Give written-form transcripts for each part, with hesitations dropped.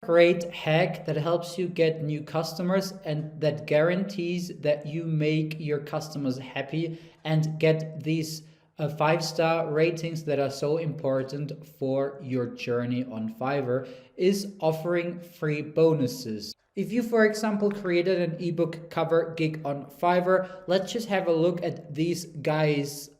great hack that helps you get new customers and that guarantees that you make your customers happy and get these 5-star ratings that are so important for your journey on Fiverr is offering free bonuses. If you, for example, created an ebook cover gig on Fiverr, let's just have a look at these guys'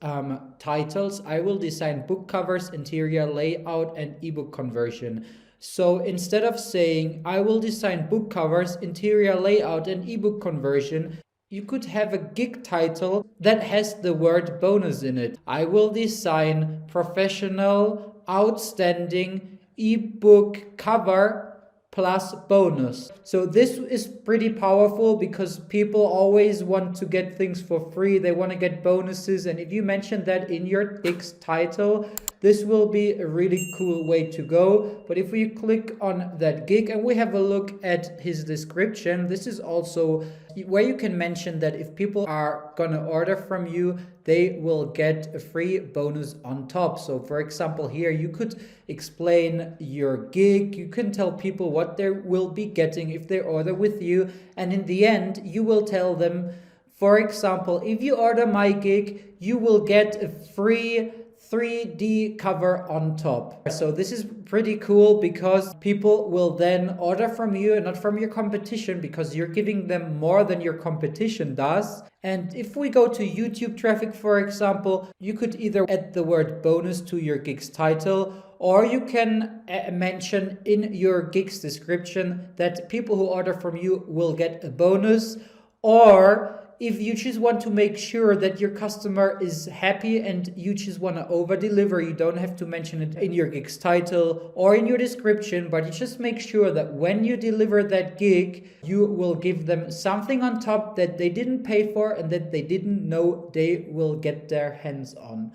titles. I will design book covers, interior layout, and ebook conversion. So instead of saying, I will design book covers, interior layout, and ebook conversion, you could have a gig title that has the word bonus in it. I will design professional, outstanding ebook cover plus bonus. So this is pretty powerful because people always want to get things for free. They want to get bonuses. And if you mention that in your gig's title, this will be a really cool way to go. But if we click on that gig and we have a look at his description, this is also where you can mention that if people are gonna order from you, they will get a free bonus on top. So for example, here you could explain your gig. You can tell people what they will be getting if they order with you. And in the end, you will tell them, for example, if you order my gig, you will get a free 3D cover on top. So this is pretty cool because people will then order from you and not from your competition because you're giving them more than your competition does. And if we go to YouTube traffic, for example, you could either add the word bonus to your gig's title, or you can mention in your gig's description that people who order from you will get a bonus. Or if you just want to make sure that your customer is happy and you just want to over deliver, you don't have to mention it in your gig's title or in your description, but you just make sure that when you deliver that gig, you will give them something on top that they didn't pay for and that they didn't know they will get their hands on.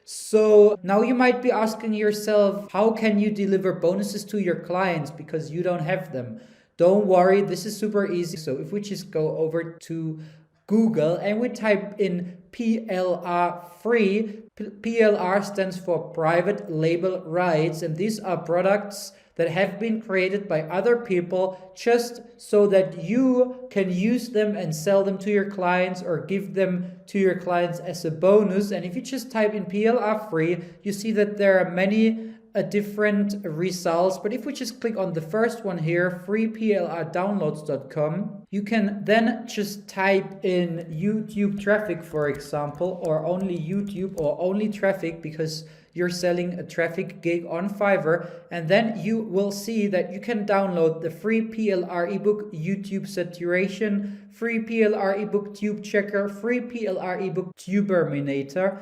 So now you might be asking yourself, how can you deliver bonuses to your clients because you don't have them? Don't worry, this is super easy. So if we just go over to Google and we type in PLR free, PLR stands for private label rights, and these are products that have been created by other people just so that you can use them and sell them to your clients or give them to your clients as a bonus. And if you just type in PLR free, you see that there are many different results. But if we just click on the first one here, freeplrdownloads.com, you can then just type in YouTube traffic, for example, or only YouTube or only traffic because you're selling a traffic gig on Fiverr, and then you will see that you can download the free PLR ebook YouTube saturation, free PLR ebook tube checker, free PLR ebook tuberminator.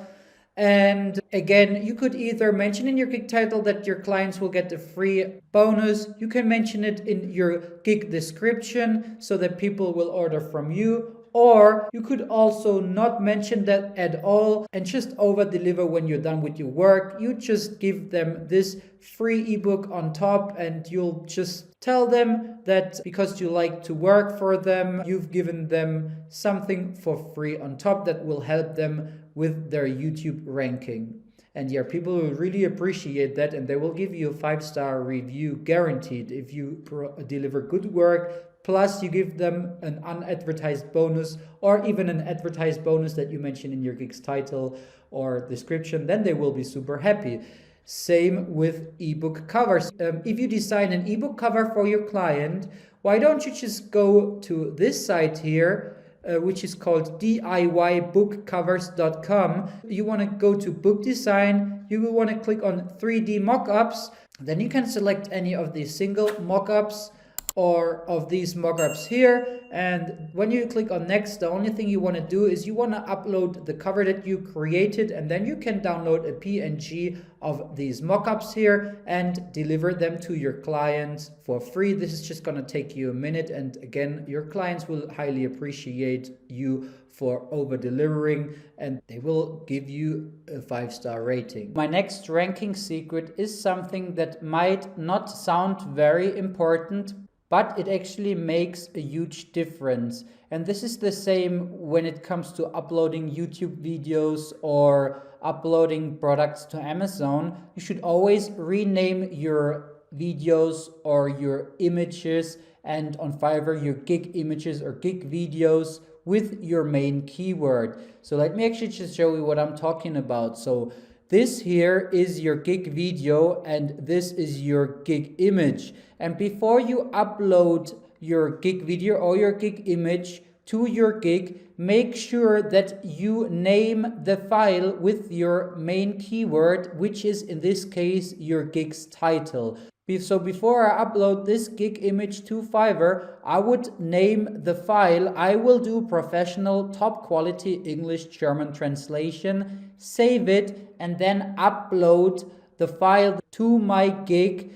And again, you could either mention in your gig title that your clients will get a free bonus. You can mention it in your gig description so that people will order from you. Or you could also not mention that at all and just over deliver when you're done with your work. You just give them this free ebook on top and you'll just tell them that because you like to work for them, you've given them something for free on top that will help them with their YouTube ranking. And yeah, people will really appreciate that and they will give you a 5-star review guaranteed if you deliver good work. Plus you give them an unadvertised bonus or even an advertised bonus that you mention in your gig's title or description, then they will be super happy. Same with ebook covers. If you design an ebook cover for your client, why don't you just go to this site here, which is called DIYbookcovers.com. You want to go to book design. You will want to click on 3D mockups. Then you can select any of these single mockups or of these mockups here. And when you click on next, the only thing you want to do is you want to upload the cover that you created, and then you can download a PNG of these mockups here and deliver them to your clients for free. This is just going to take you a minute, and again, your clients will highly appreciate you for over delivering and they will give you a 5-star rating. My next ranking secret is something that might not sound very important, but it actually makes a huge difference. And this is the same when it comes to uploading YouTube videos or uploading products to Amazon. You should always rename your videos or your images, and on Fiverr your gig images or gig videos with your main keyword. So let me actually just show you what I'm talking about. So this here is your gig video and this is your gig image. And before you upload your gig video or your gig image to your gig, make sure that you name the file with your main keyword, which is in this case your gig's title. So before I upload this gig image to Fiverr, I would name the file. I will do professional top quality English German translation, save it, and then upload the file to my gig,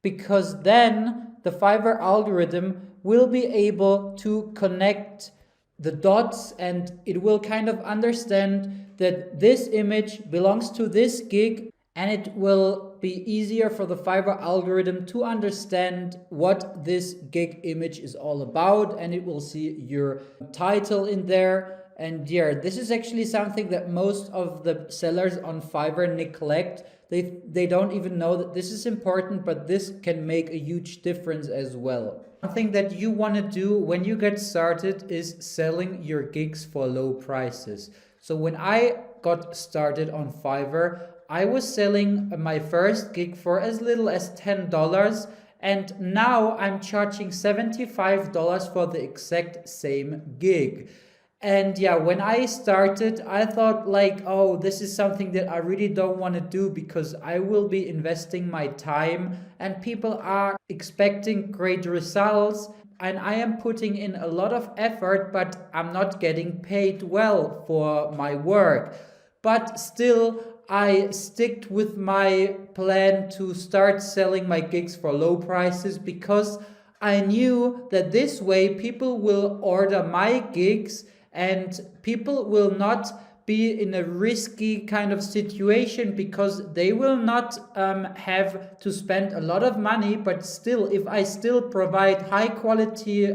because then the Fiverr algorithm will be able to connect the dots and it will kind of understand that this image belongs to this gig, and it will be easier for the Fiverr algorithm to understand what this gig image is all about, and it will see your title in there. And yeah, this is actually something that most of the sellers on Fiverr neglect. They don't even know that this is important, but this can make a huge difference as well. One thing that you want to do when you get started is selling your gigs for low prices. So when I got started on Fiverr, I was selling my first gig for as little as $10, and now I'm charging $75 for the exact same gig. And yeah, when I started, I thought like, oh, this is something that I really don't want to do, because I will be investing my time and people are expecting great results. And I am putting in a lot of effort, but I'm not getting paid well for my work. But still, I sticked with my plan to start selling my gigs for low prices, because I knew that this way people will order my gigs and people will not be in a risky kind of situation, because they will not have to spend a lot of money. But still, if I still provide high quality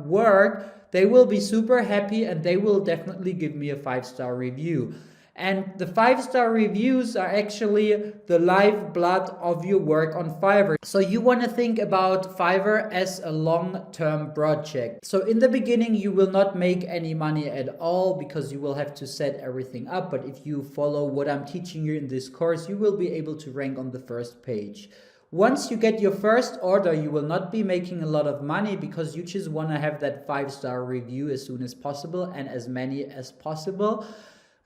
work, they will be super happy and they will definitely give me a 5-star review. And the 5-star reviews are actually the lifeblood of your work on Fiverr. So you want to think about Fiverr as a long-term project. So in the beginning, you will not make any money at all, because you will have to set everything up. But if you follow what I'm teaching you in this course, you will be able to rank on the first page. Once you get your first order, you will not be making a lot of money, because you just want to have that 5-star review as soon as possible and as many as possible.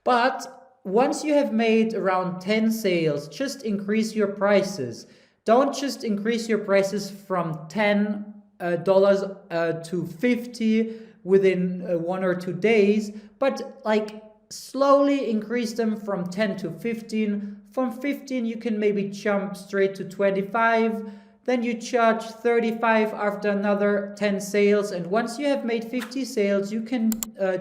But once you have made around 10 sales, just increase your prices. Don't just increase your prices from $10 to $50 within 1 or 2 days, but like slowly increase them from 10 to 15. From 15, you can maybe jump straight to 25. Then you charge 35 after another 10 sales. And once you have made 50 sales, you can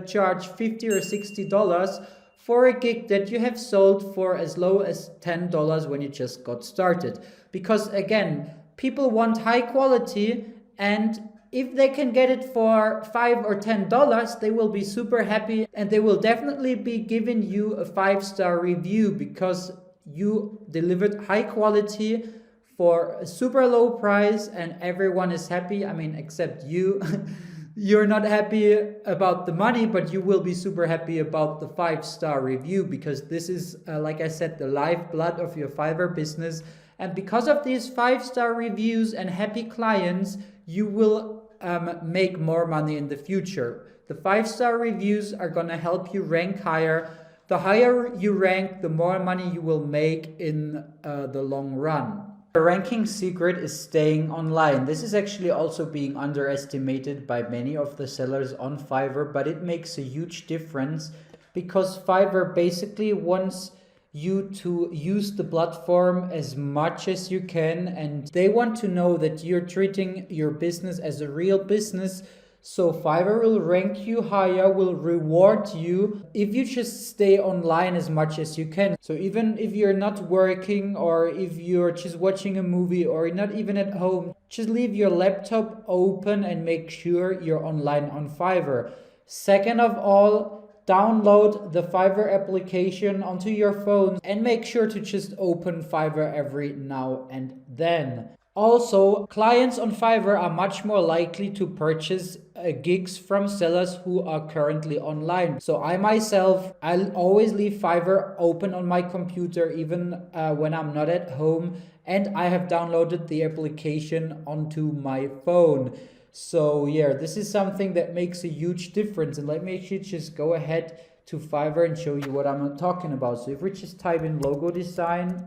charge $50 or $60 for a gig that you have sold for as low as $10 when you just got started. Because again, people want high quality, and if they can get it for $5 or $10, they will be super happy, and they will definitely be giving you a 5-star review, because you delivered high quality for a super low price and everyone is happy. I mean, except you. You're not happy about the money, but you will be super happy about the 5-star review, because this is, like I said, the lifeblood of your Fiverr business. And because of these 5-star reviews and happy clients, you will make more money in the future. The 5-star reviews are going to help you rank higher. The higher you rank, the more money you will make in the long run. The ranking secret is staying online. This is actually also being underestimated by many of the sellers on Fiverr, but it makes a huge difference, because Fiverr basically wants you to use the platform as much as you can, and they want to know that you're treating your business as a real business. So Fiverr will rank you higher, will reward you if you just stay online as much as you can. So even if you're not working, or if you're just watching a movie, or not even at home, just leave your laptop open and make sure you're online on Fiverr. Second of all, download the Fiverr application onto your phone and make sure to just open Fiverr every now and then. Also, clients on Fiverr are much more likely to purchase gigs from sellers who are currently online. So I myself, I'll always leave Fiverr open on my computer even when I'm not at home, and I have downloaded the application onto my phone. So yeah, this is something that makes a huge difference. And let me actually just go ahead to Fiverr and show you what I'm talking about. So if we just type in logo design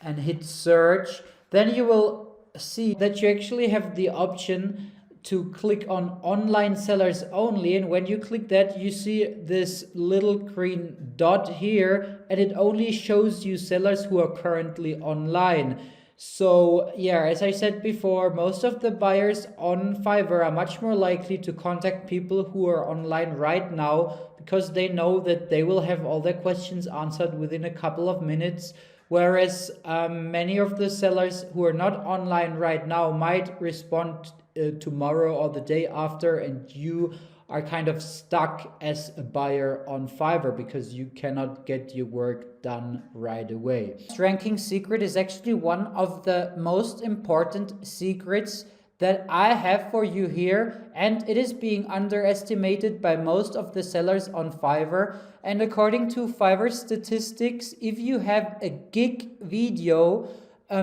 and hit search, then you will see that you actually have the option to click on online sellers only. And when you click that, you see this little green dot here, and it only shows you sellers who are currently online. So yeah, as I said before, most of the buyers on Fiverr are much more likely to contact people who are online right now, because they know that they will have all their questions answered within a couple of minutes. Whereas many of the sellers who are not online right now might respond tomorrow or the day after, and you are kind of stuck as a buyer on Fiverr because you cannot get your work done right away. This ranking secret is actually one of the most important secrets that I have for you here, and it is being underestimated by most of the sellers on Fiverr. And according to Fiverr statistics, if you have a gig video,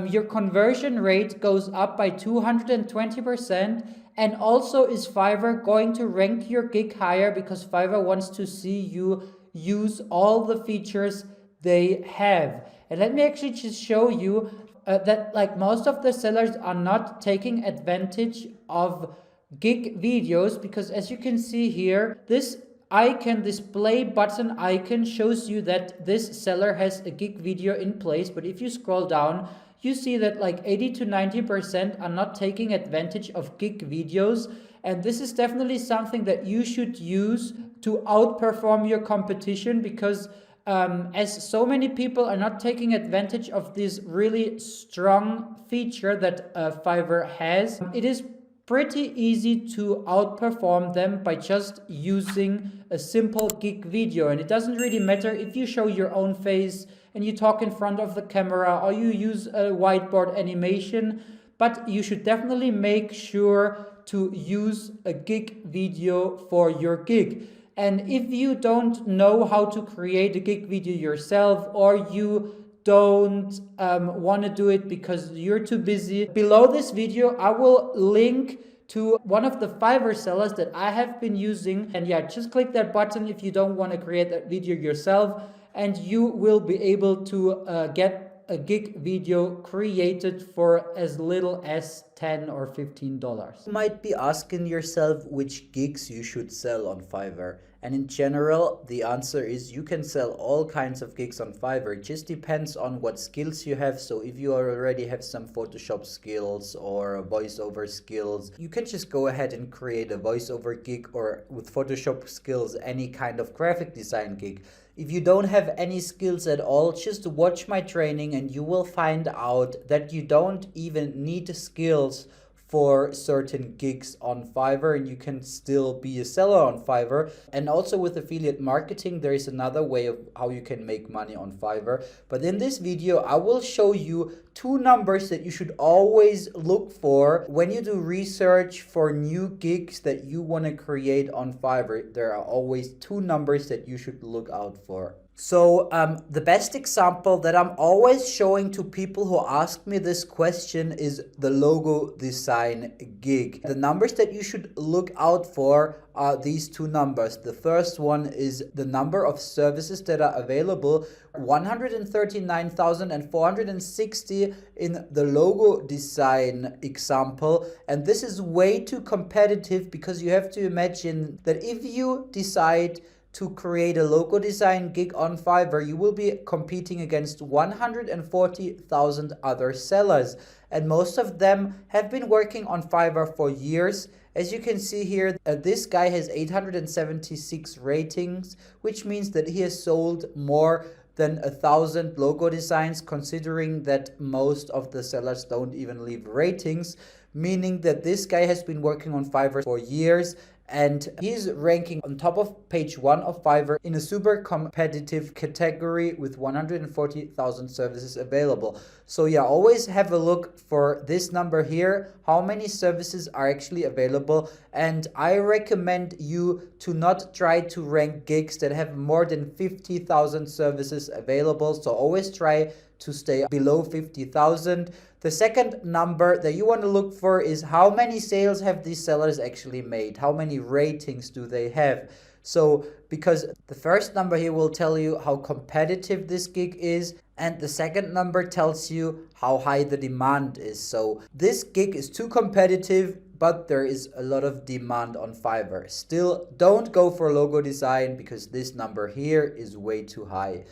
your conversion rate goes up by 220%. And also, is Fiverr going to rank your gig higher because Fiverr wants to see you use all the features they have. And let me actually just show you that like most of the sellers are not taking advantage of gig videos, because as you can see here, this icon, this play button icon, shows you that this seller has a gig video in place. But if you scroll down, you see that like 80 to 90% are not taking advantage of gig videos. And this is definitely something that you should use to outperform your competition, because as so many people are not taking advantage of this really strong feature that Fiverr has, it is pretty easy to outperform them by just using a simple gig video. And it doesn't really matter if you show your own face and you talk in front of the camera, or you use a whiteboard animation, but you should definitely make sure to use a gig video for your gig. And if you don't know how to create a gig video yourself, or you don't want to do it because you're too busy, below this video I will link to one of the Fiverr sellers that I have been using. And yeah, just click that button if you don't want to create that video yourself, and you will be able to get a gig video created for as little as $10 or $15. You might be asking yourself which gigs you should sell on Fiverr. And in general, the answer is you can sell all kinds of gigs on Fiverr. It just depends on what skills you have. So if you already have some Photoshop skills or voiceover skills, you can just go ahead and create a voiceover gig, or with Photoshop skills, any kind of graphic design gig. If you don't have any skills at all, just watch my training and you will find out that you don't even need skills for certain gigs on Fiverr, and you can still be a seller on Fiverr. And also with affiliate marketing, there is another way of how you can make money on Fiverr. But in this video, I will show you two numbers that you should always look for when you do research for new gigs that you want to create on Fiverr. There are always two numbers that you should look out for. So the best example that I'm always showing to people who ask me this question is the logo design gig. The numbers that you should look out for are these two numbers. The first one is the number of services that are available, 139,460 in the logo design example. And this is way too competitive, because you have to imagine that if you decide to create a logo design gig on Fiverr, you will be competing against 140,000 other sellers. And most of them have been working on Fiverr for years. As you can see here, this guy has 876 ratings, which means that he has sold more than 1,000 logo designs, considering that most of the sellers don't even leave ratings. Meaning that this guy has been working on Fiverr for years, and he's ranking on top of page 1 of Fiverr in a super competitive category with 140,000 services available. So yeah, always have a look for this number here, how many services are actually available, and I recommend you to not try to rank gigs that have more than 50,000 services available. So always try to stay below 50,000. The second number that you want to look for is how many sales have these sellers actually made? How many ratings do they have? So because the first number here will tell you how competitive this gig is, and the second number tells you how high the demand is. So this gig is too competitive, but there is a lot of demand on Fiverr. Still, don't go for logo design because this number here is way too high.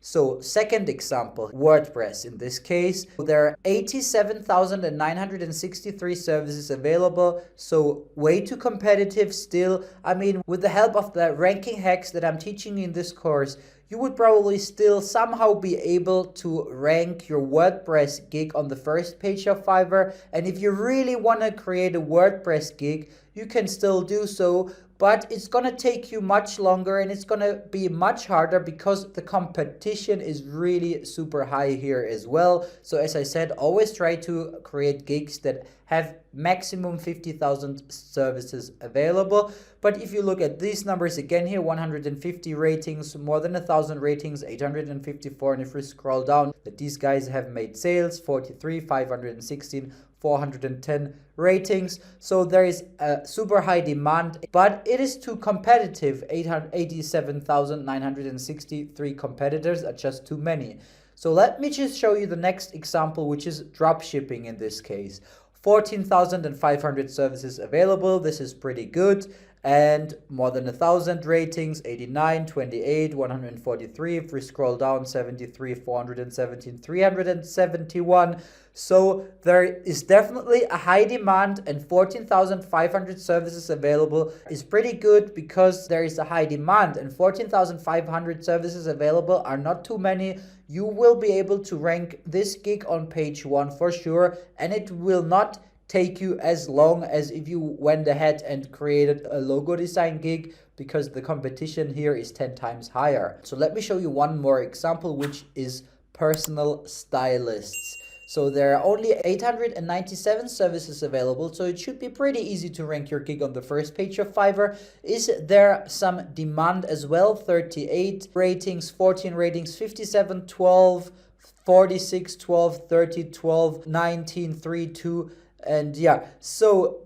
So second example, WordPress. In this case, there are 87,963 services available, so way too competitive still. I mean, with the help of the ranking hacks that I'm teaching in this course, you would probably still somehow be able to rank your WordPress gig on the first page of Fiverr. And if you really want to create a WordPress gig, you can still do so, but it's going to take you much longer and it's going to be much harder because the competition is really super high here as well. So as I said, always try to create gigs that have maximum 50,000 services available. But if you look at these numbers again here, 150 ratings, more than 1,000 ratings, 854, and if we scroll down, that these guys have made sales, 43, 516, 410 ratings. So there is a super high demand, but it is too competitive. 87,963 competitors are just too many. So let me just show you the next example, which is dropshipping in this case. 14,500 services available. This is pretty good. And more than 1,000 ratings, 89, 28, 143. If we scroll down, 73, 417, 371. So there is definitely a high demand, and 14,500 services available is pretty good because there is a high demand, and 14,500 services available are not too many. You will be able to rank this gig on page 1 for sure, and it will not take you as long as if you went ahead and created a logo design gig, because the competition here is 10 times higher. So let me show you one more example, which is personal stylists. So there are only 897 services available, so it should be pretty easy to rank your gig on the first page of Fiverr. Is there some demand as well? 38 ratings, 14 ratings, 57, 12, 46, 12, 30, 12, 19, 3, 2, and yeah. So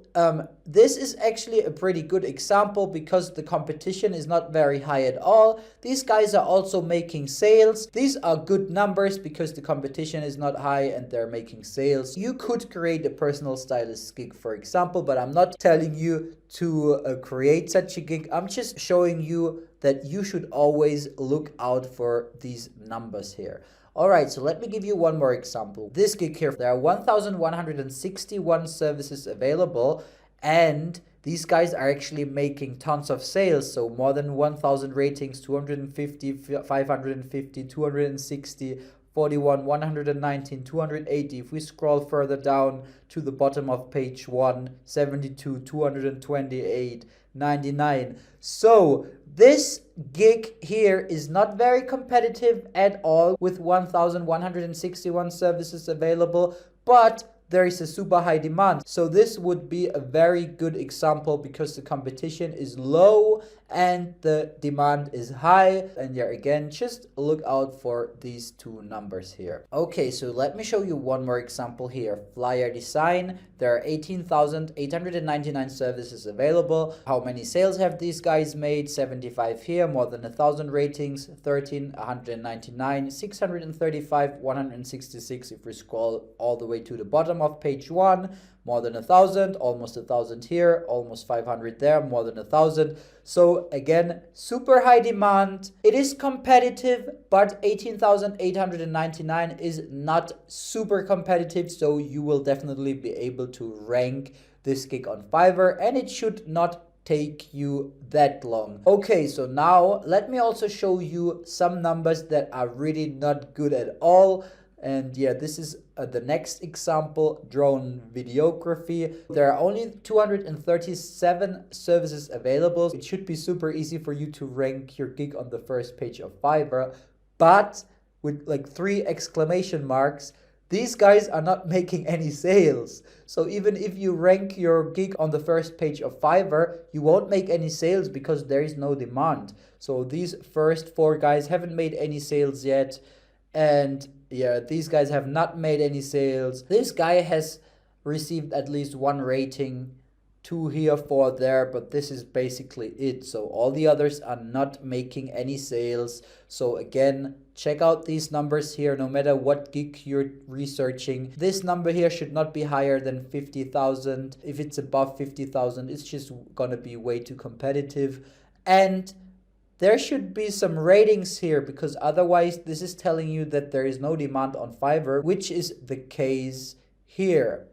this is actually a pretty good example because the competition is not very high at all. These guys are also making sales. These are good numbers because the competition is not high and they're making sales. You could create a personal stylist gig, for example, but I'm not telling you to create such a gig. I'm just showing you that you should always look out for these numbers here. Alright, so let me give you one more example. This gig here, there are 1,161 services available, and these guys are actually making tons of sales. So more than 1,000 ratings, 250, 550, 260, 41, 119, 280. If we scroll further down to the bottom of page 1, 72, 228, 99. So this gig here is not very competitive at all with 1,161 services available, but there is a super high demand. So this would be a very good example because the competition is low and the demand is high. And yeah, again, just look out for these two numbers here. Okay, so let me show you one more example here. Flyer design. There are 18,899 services available. How many sales have these guys made? 75 here, more than 1,000 ratings, 13, 199, 635, 166. If we scroll all the way to the bottom of page 1, more than 1,000, almost 1,000 here, almost 500 there, more than 1,000. So again, super high demand. It is competitive, but 18,899 is not super competitive. So you will definitely be able to rank this gig on Fiverr, and it should not take you that long. Okay, so now let me also show you some numbers that are really not good at all. And yeah, this is the next example, drone videography. There are only 237 services available. It should be super easy for you to rank your gig on the first page of Fiverr, but with like 3 exclamation marks, these guys are not making any sales. So even if you rank your gig on the first page of Fiverr, you won't make any sales because there is no demand. So these first 4 guys haven't made any sales yet. And yeah, these guys have not made any sales. This guy has received at least 1 rating, 2 here, 4 there, but this is basically it. So all the others are not making any sales. So again, check out these numbers here no matter what gig you're researching. This number here should not be higher than 50,000. If it's above 50,000, it's just gonna be way too competitive. And there should be some ratings here, because otherwise this is telling you that there is no demand on Fiverr, which is the case here.